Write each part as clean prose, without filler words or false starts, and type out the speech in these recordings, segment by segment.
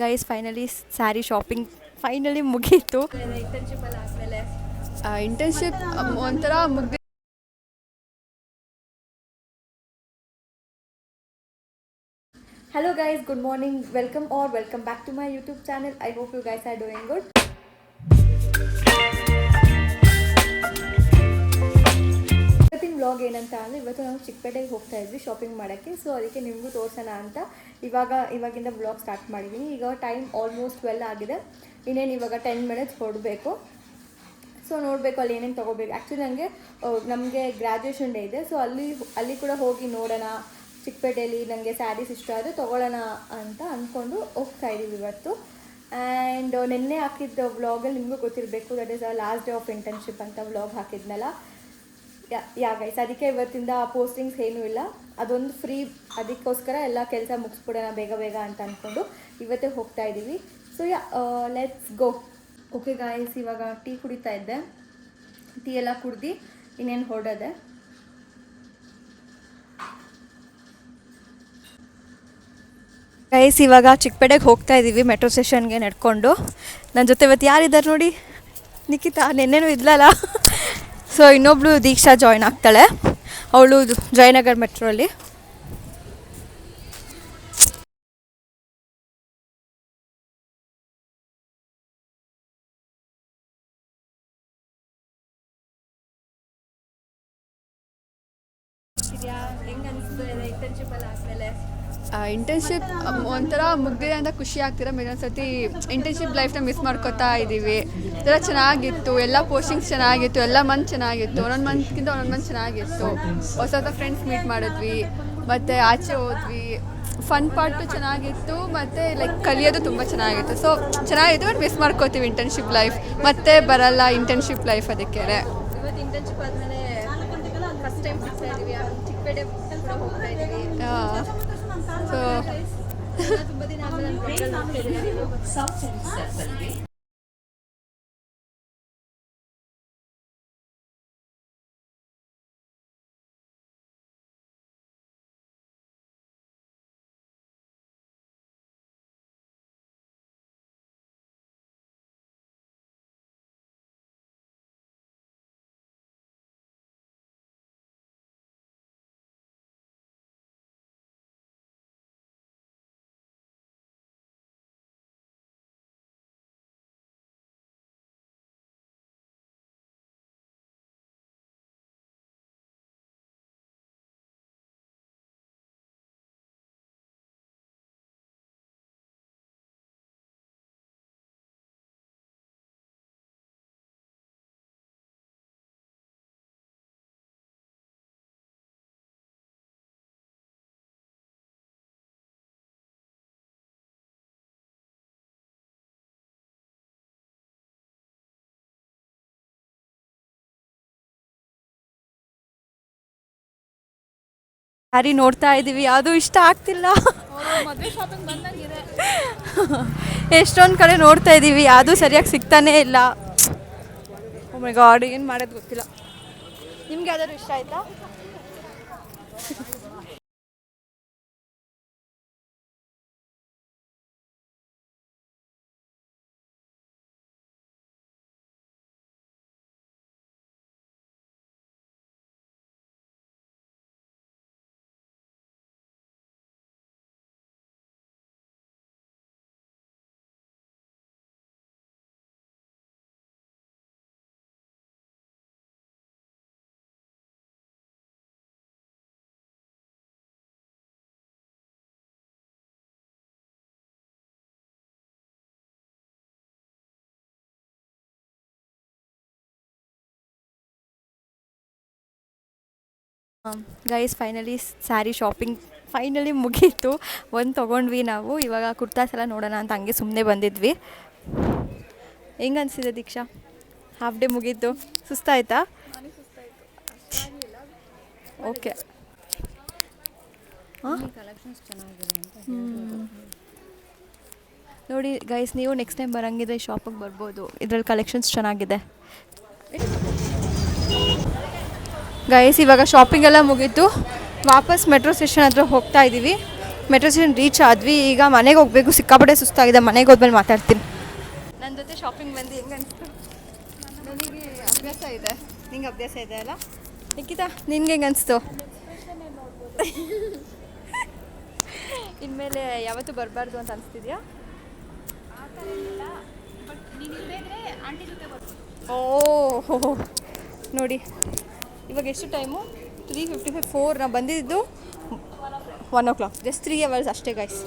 Guys finally sari shopping finally ಮುಗೀತು. Internship ಎಲ್ಲ ಆದಮೇಲೆ ಇಂಟರ್ನ್ಶಿಪ್ ಒಂಥರ ಮುಗ್ದು. Hello guys, good morning, welcome back to my YouTube channel. I hope you guys are doing good. ಇವತ್ತಿನ vlog ಏನಂತ ಅಂದರೆ ಇವತ್ತು ನಾವು ಚಿಕ್ಕಪೇಟೆಗೆ ಹೋಗ್ತಾ ಇದ್ವಿ ಶಾಪಿಂಗ್ ಮಾಡೋಕ್ಕೆ. ಸೊ ಅದಕ್ಕೆ ನಿಮಗೂ ತೋರಿಸೋಣ ಅಂತ ಇವಾಗಿಂದ ವ್ಲಾಗ್ ಸ್ಟಾರ್ಟ್ ಮಾಡಿದ್ದೀನಿ. ಈಗ ಟೈಮ್ ಆಲ್ಮೋಸ್ಟ್ 12 ಆಗಿದೆ. ಇನ್ನೇನು ಇವಾಗ 10 ಮಿನಿಟ್ಸ್ ಹೊರಡಬೇಕು. ಸೊ ನೋಡಬೇಕು ಅಲ್ಲಿ ಏನೇನು ತೊಗೋಬೇಕು. ಆ್ಯಕ್ಚುಲಿ ನಮಗೆ ಗ್ರ್ಯಾಜುಯೇಷನ್ ಡೇ ಇದೆ. ಸೊ ಅಲ್ಲಿ ಕೂಡ ಹೋಗಿ ನೋಡೋಣ. ಚಿಕ್ಕಪೇಟೆಯಲ್ಲಿ ನನಗೆ ಸ್ಯಾರೀಸ್ ಇಷ್ಟ ಆದರೆ ತೊಗೊಳ್ಳೋಣ ಅಂತ ಅಂದ್ಕೊಂಡು ಹೋಗ್ತಾ ಇದ್ದೀವಿ ಇವತ್ತು. ಆ್ಯಂಡ್ ನಿನ್ನೆ ಹಾಕಿದ್ದ ವ್ಲಾಗಲ್ಲಿ ನಿಮಗೂ ಗೊತ್ತಿರಬೇಕು, that is last day of internship ಅಂತ ವ್ಲಾಗ್ ಹಾಕಿದ್ನಲ್ಲ. ಗೈಸ್ ಅದಕ್ಕೆ ಇವತ್ತಿಂದ ಪೋಸ್ಟಿಂಗ್ಸ್ ಏನೂ ಇಲ್ಲ, ಅದೊಂದು ಫ್ರೀ. ಅದಕ್ಕೋಸ್ಕರ ಎಲ್ಲ ಕೆಲಸ ಮುಗಿಸ್ಬಿಡೋಣ ಬೇಗ ಅಂತ ಅಂದ್ಕೊಂಡು ಇವತ್ತೇ ಹೋಗ್ತಾ ಇದ್ದೀವಿ. So let's go. Okay guys, ಇವಾಗ ಟೀ ಕುಡಿತಾ ಇದ್ದೆ. ಟೀ ಎಲ್ಲ ಕುಡ್ದು ಇನ್ನೇನು ಹೊರಡೋದೆ. ಗೈಸ್ ಇವಾಗ ಚಿಕ್ಕಪೇಟೆಗೆ ಹೋಗ್ತಾ ಇದ್ದೀವಿ ಮೆಟ್ರೋ ಸ್ಟೇಷನ್ಗೆ ನಡ್ಕೊಂಡು. ನನ್ನ ಜೊತೆ ಇವತ್ತು ಯಾರಿದ್ದಾರೆ ನೋಡಿ, ನಿಖಿತಾ ನೆನ್ನೆನೂ ಇದ್ಲಲ್ಲ. ಸೊ ಇನ್ನೊಬ್ಳು ದೀಕ್ಷಾ ಜಾಯ್ನ್ ಆಗ್ತಾಳೆ, ಅವಳು ಜಯನಗರ್ ಮೆಟ್ರೋ ಅಲ್ಲಿ. ಹೆಂಗೆ ಅನಿಸ್ತದೆ ಇಂಟರ್ನ್ಶಿಪ್ ಎಲ್ಲ ಆದಮೇಲೆ? ಇಂಟರ್ನ್ಶಿಪ್ ಒಂಥರ ಮುಗ್ದಿದೆ ಅಂತ ಖುಷಿ ಆಗ್ತಿರೋ ಮೇಲೊಂದ್ಸತಿ ಇಂಟರ್ನ್ಶಿಪ್ ಲೈಫ್ನ ಮಿಸ್ ಮಾಡ್ಕೋತಾ ಇದ್ದೀವಿ. ಇದೆಲ್ಲ ಚೆನ್ನಾಗಿತ್ತು, ಎಲ್ಲ ಪೋಸ್ಟಿಂಗ್ಸ್ ಚೆನ್ನಾಗಿತ್ತು, ಎಲ್ಲ ಮಂತ್ ಚೆನ್ನಾಗಿತ್ತು, ಒಂದೊಂದು ಮಂತ್ ಚೆನ್ನಾಗಿತ್ತು. ಹೊಸ ಫ್ರೆಂಡ್ಸ್ ಮೀಟ್ ಮಾಡಿದ್ವಿ, ಮತ್ತು ಆಚೆ ಹೋದ್ವಿ. ಫನ್ ಪಾರ್ಟು ಚೆನ್ನಾಗಿತ್ತು, ಮತ್ತು ಲೈಕ್ ಕಲಿಯೋದು ತುಂಬ ಚೆನ್ನಾಗಿತ್ತು. ಸೊ ಚೆನ್ನಾಗಿತ್ತು, ಬಟ್ ಮಿಸ್ ಮಾಡ್ಕೋತೀವಿ ಇಂಟರ್ನ್ಶಿಪ್ ಲೈಫ್. ಮತ್ತೆ ಬರಲ್ಲ ಇಂಟರ್ನ್ಶಿಪ್ ಲೈಫ್. ಅದಕ್ಕೆ ಇವತ್ತು ಇಂಟರ್ನ್ಶಿಪ್ ಆದಮೇಲೆ ಫಸ್ಟ್ ಟೈಮ್ ಸಿಗ್ತಾ ಇದ್ದೀವಿ, ಚಿಕ್ಕಪೇಟೆ ಕೂಡ ಹೋಗ್ತಾ ಇದ್ದೀವಿ. ಸೊ ತುಂಬ ದಿನ ಆದಮೇಲೆ ಸ್ಯಾರಿ ನೋಡ್ತಾ ಇದ್ದೀವಿ, ಅದು ಇಷ್ಟ ಆಗ್ತಿಲ್ಲ. ಎಷ್ಟೊಂದು ಕಡೆ ನೋಡ್ತಾ ಇದ್ದೀವಿ, ಅದು ಸರಿಯಾಗಿ ಸಿಗ್ತಾನೇ ಇಲ್ಲ. ಓ ಮೈ ಗಾಡ್, ಏನು ಮಾಡೋದು ಗೊತ್ತಿಲ್ಲ. ನಿಮ್ಗೆ ಯಾವ್ದಾದ್ರು ಇಷ್ಟ ಆಯ್ತಾ? Guys finally sari shopping finally ಮುಗೀತು. ಒಂದು ತೊಗೊಂಡ್ವಿ ನಾವು. ಇವಾಗ ಕುರ್ತಾಸ್ ಎಲ್ಲ ನೋಡೋಣ ಅಂತ ಹಂಗೆ ಸುಮ್ಮನೆ ಬಂದಿದ್ವಿ. ಹೆಂಗೆ ಅನಿಸಿದೆ ದೀಕ್ಷಾ? ಹಾಫ್ ಡೇ ಮುಗೀತು, ಸುಸ್ತಾಯ್ತಾ? ಓಕೆ. ನೋಡಿ ಗೈಸ್, ನೀವು ನೆಕ್ಸ್ಟ್ ಟೈಮ್ ಬರೋಂಗಿದ್ರೆ ಶಾಪಿಗೆ ಬರ್ಬೋದು, ಇದರಲ್ಲಿ ಕಲೆಕ್ಷನ್ಸ್ ಚೆನ್ನಾಗಿದೆ. ಗೈಸ್ ಇವಾಗ ಶಾಪಿಂಗ್ ಎಲ್ಲ ಮುಗೀತು, ವಾಪಸ್ ಮೆಟ್ರೋ ಸ್ಟೇಷನ್ ಹತ್ರ ಹೋಗ್ತಾ ಇದ್ದೀವಿ. ಮೆಟ್ರೋ ಸ್ಟೇಷನ್ ರೀಚ್ ಆದ್ವಿ. ಈಗ ಮನೆಗೆ ಹೋಗಬೇಕು, ಸಿಕ್ಕಾಪಟ್ಟೆ ಸುಸ್ತಾಗಿದೆ. ಮನೆಗೆ ಹೋದ್ಮೇಲೆ ಮಾತಾಡ್ತೀನಿ. ನನ್ನ ಜೊತೆ ಶಾಪಿಂಗ್ ಬಂದು ಹೆಂಗೆ ಅನಿಸ್ತು? ನನಗೆ ಅಭ್ಯಾಸ ಇದೆ. ನಿಂಗೆ ಅಭ್ಯಾಸ ಇದೆ ಅಲ್ಲ ನಿಖಿತಾ, ನಿನ್ಗೆ ಹೆಂಗೆ ಅನಿಸ್ತು? ಇನ್ಮೇಲೆ ಯಾವತ್ತೂ ಬರಬಾರ್ದು ಅಂತ ಅನಿಸ್ತಿದ್ಯಾ? ಓಹೋ ನೋಡಿ, ಇವಾಗ ಎಷ್ಟು ಟೈಮು? 3:55. 4 ನಾವು ಬಂದಿದ್ದು 1 o'clock. ಜಸ್ಟ್ 3 hours ಅಷ್ಟೇ ಗೈಸ್,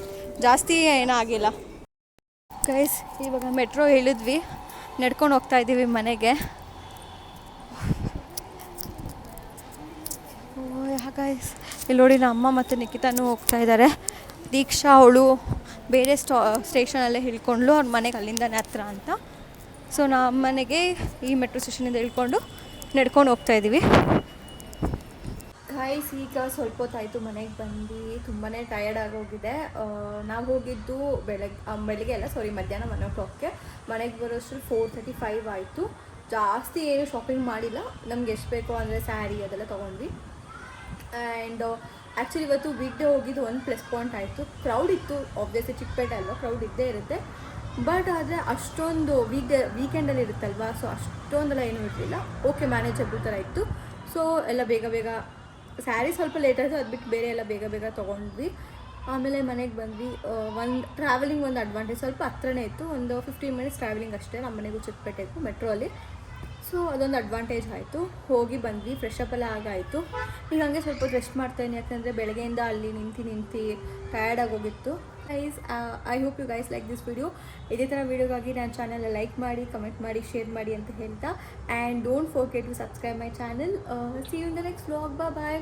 ಜಾಸ್ತಿ ಏನಾಗಿಲ್ಲ ಗೈಸ್. ಇವಾಗ ಮೆಟ್ರೋ ಇಳಿದ್ವಿ, ನಡ್ಕೊಂಡು ಹೋಗ್ತಾ ಇದ್ದೀವಿ ಮನೆಗೆ. ಗೈಸ್ ಇಲ್ಲಿ ನೋಡಿ, ನಮ್ಮ ಅಮ್ಮ ಮತ್ತು ನಿಖಿತಾನು ಹೋಗ್ತಾ ಇದ್ದಾರೆ. ದೀಕ್ಷಾ ಅವಳು ಬೇರೆ ಸ್ಟೇಷನಲ್ಲೇ ಇಳ್ಕೊಂಡ್ಲು, ಅವ್ರ ಮನೆಗೆ ಅಲ್ಲಿಂದನೇ ಹತ್ರ ಅಂತ. ಸೊ ನಮ್ಮ ಮನೆಗೆ ಈ ಮೆಟ್ರೋ ಸ್ಟೇಷನಿಂದ ಇಳ್ಕೊಂಡು ನಡ್ಕೊಂಡು ಹೋಗ್ತಾ ಇದ್ದೀವಿ ಗೈಸ್. ಈಗ ಸ್ವಲ್ಪ ಹೊತ್ತಾಯಿತು ಮನೆಗೆ ಬಂದು, ತುಂಬಾ ಟಯರ್ಡ್ ಆಗೋಗಿದೆ. ನಾವು ಹೋಗಿದ್ದು ಬೆಳಗ್ಗೆ ಅಲ್ಲ, ಮಧ್ಯಾಹ್ನ 1 o'clockಗೆ. ಮನೆಗೆ ಬರೋಷ್ಟು 4:35 ಆಯಿತು. ಜಾಸ್ತಿ ಏನು ಶಾಪಿಂಗ್ ಮಾಡಿಲ್ಲ, ನಮ್ಗೆ ಎಷ್ಟು ಬೇಕೋ ಅಂದರೆ ಸ್ಯಾರಿ ಅದೆಲ್ಲ ತೊಗೊಂಡ್ವಿ. ಆ್ಯಂಡ್ ಆ್ಯಕ್ಚುಲಿ ಇವತ್ತು ವೀಕ್ ಡೇ ಹೋಗಿದ್ದು ಒಂದು ಪ್ಲಸ್ ಪಾಯಿಂಟ್ ಆಯಿತು. ಕ್ರೌಡ್ ಇತ್ತು, ಆಬ್ವಿಯಸ್ಲಿ ಚಿಕ್ಕಪೇಟೆ ಅಲ್ವಾ, ಕ್ರೌಡ್ ಇದ್ದೇ ಇರುತ್ತೆ. ಬಟ್ ಆದರೆ ಅಷ್ಟೊಂದು ವೀಕೆಂಡಲ್ಲಿ ಇರುತ್ತಲ್ವ, ಸೊ ಅಷ್ಟೊಂದೆಲ್ಲ ಏನೂ ಇರಲಿಲ್ಲ. ಓಕೆ, ಮ್ಯಾನೇಜಬಲ್ ಥರ ಇತ್ತು. ಸೊ ಎಲ್ಲ ಬೇಗ ಸ್ಯಾರಿ ಸ್ವಲ್ಪ ಲೇಟ್ ಆಯಿತು, ಅದು ಬಿಟ್ಟು ಬೇರೆ ಎಲ್ಲ ಬೇಗ ತೊಗೊಂಡ್ವಿ. ಆಮೇಲೆ ಮನೆಗೆ ಬಂದ್ವಿ. ಟ್ರಾವೆಲಿಂಗ್ ಒಂದು ಅಡ್ವಾಂಟೇಜ್, ಸ್ವಲ್ಪ ಹತ್ರನೇ ಇತ್ತು, ಒಂದು 15 minutes ಟ್ರಾವೆಲಿಂಗ್ ಅಷ್ಟೇ ನಮ್ಮ ಮನೆಗೂ ಚಿಕ್ಕಪೇಟೆಗೂ ಮೆಟ್ರೋ ಅಲ್ಲಿ. ಸೊ ಅದೊಂದು ಅಡ್ವಾಂಟೇಜ್ ಆಯಿತು. ಹೋಗಿ ಬಂದ್ವಿ, ಫ್ರೆಶ್ ಅಪ್ ಎಲ್ಲ ಆಗಾಯಿತು. ಈಗ ಹಂಗೆ ಸ್ವಲ್ಪ ರೆಸ್ಟ್ ಮಾಡ್ತಾಯಿನಿ, ಯಾಕಂದರೆ ಬೆಳಗ್ಗೆಯಿಂದ ಅಲ್ಲಿ ನಿಂತು ಟಯರ್ಡ್ ಆಗೋಗಿತ್ತು. Guys, I hope you guys like this video. ಇದೇ ಥರ ವೀಡಿಯೋಗಾಗಿ ನನ್ನ ಚಾನಲ್ ಲೈಕ್ ಮಾಡಿ, ಕಮೆಂಟ್ ಮಾಡಿ, ಶೇರ್ ಮಾಡಿ ಅಂತ ಹೇಳ್ತಾ, and don't forget to subscribe my channel. See you in the next vlog. Bye.